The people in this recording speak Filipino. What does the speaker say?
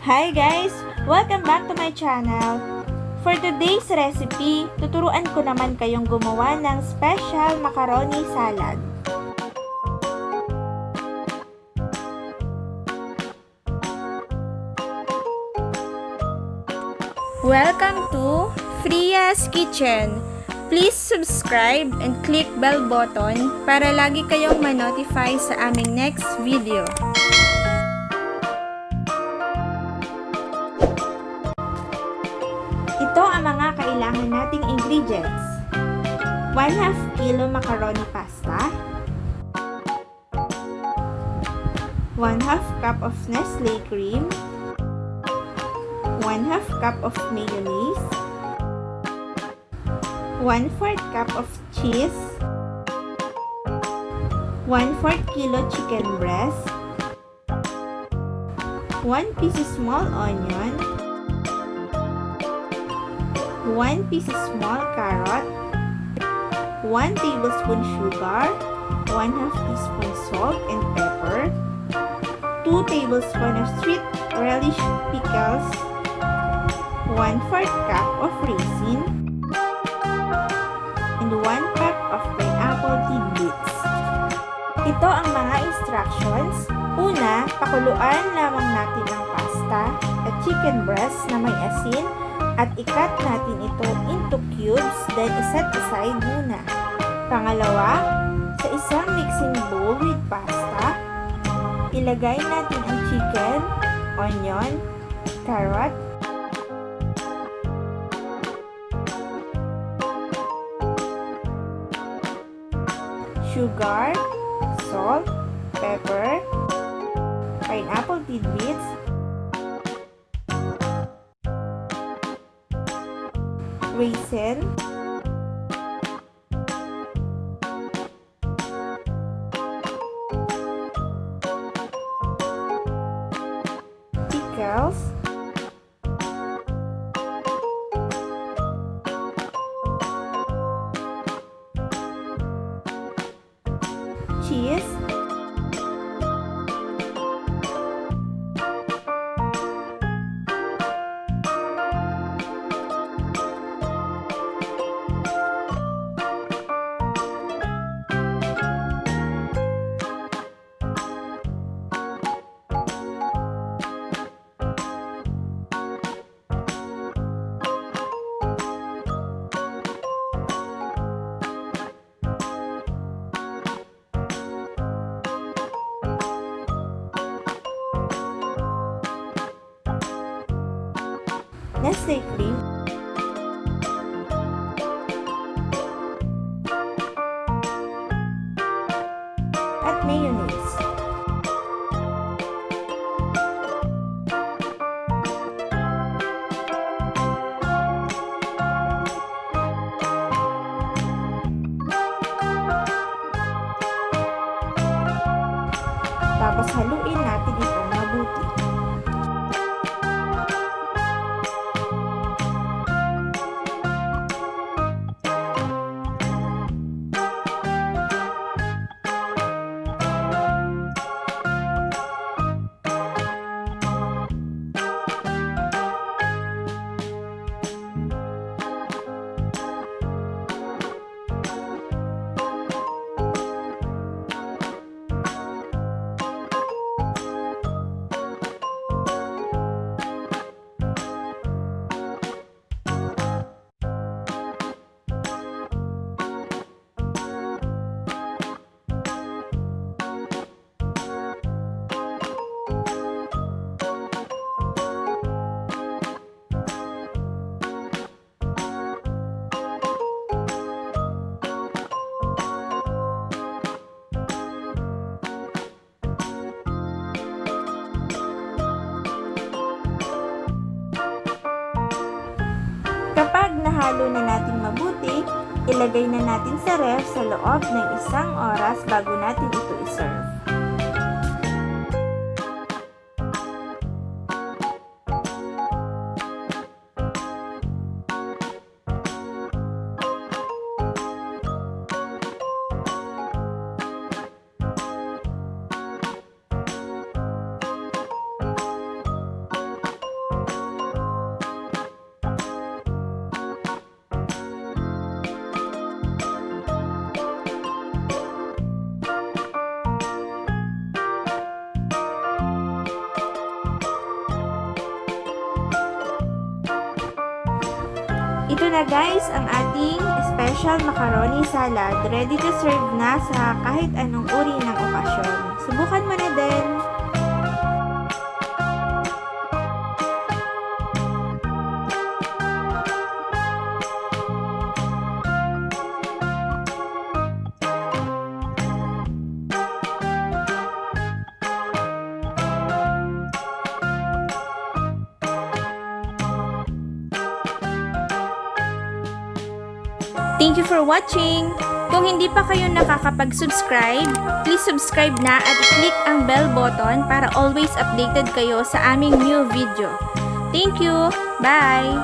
Hi guys! Welcome back to my channel. For today's recipe, tuturuan ko naman kayong gumawa ng special macaroni salad. Welcome to Fria's Kitchen. Please subscribe and click bell button para lagi kayong ma-notify sa aming next video. Ito ang mga kailangan nating ingredients. 1/2 kilo macaroni pasta, 1/2 cup of Nestle cream, 1/2 cup of mayonnaise, 1/4 cup of cheese, 1/4 kilo chicken breast, 1 piece small onion, 1 piece small carrot, 1 tablespoon sugar, 1/2 teaspoon salt and pepper, 2 tablespoons of sweet relish pickles, 1/4 cup of raisin, and 1 cup of pineapple tidbits. Ito ang mga instructions. Una, pakuluan lamang natin ang pasta at chicken breast na may asin at i-cut natin ito into cubes, then iset aside muna. Pangalawa, sa isang mixing bowl with pasta, ilagay natin ang chicken, onion, carrot, sugar, salt, pepper, pineapple tidbits, raisin, pickles, cheese, Nestle cream, at mayonnaise. Tapos haluin natin ito mabuti. Kapag nahalo na natin mabuti, ilagay na natin sa ref sa loob ng 1 oras bago natin ito iserve. Ito na guys ang ating special macaroni salad. Ready to serve na sa kahit anong uri ng okasyon. Subukan mo na din! Thank you for watching! Kung hindi pa kayo nakakapag-subscribe, please subscribe na at i-click ang bell button para always updated kayo sa aming new video. Thank you! Bye!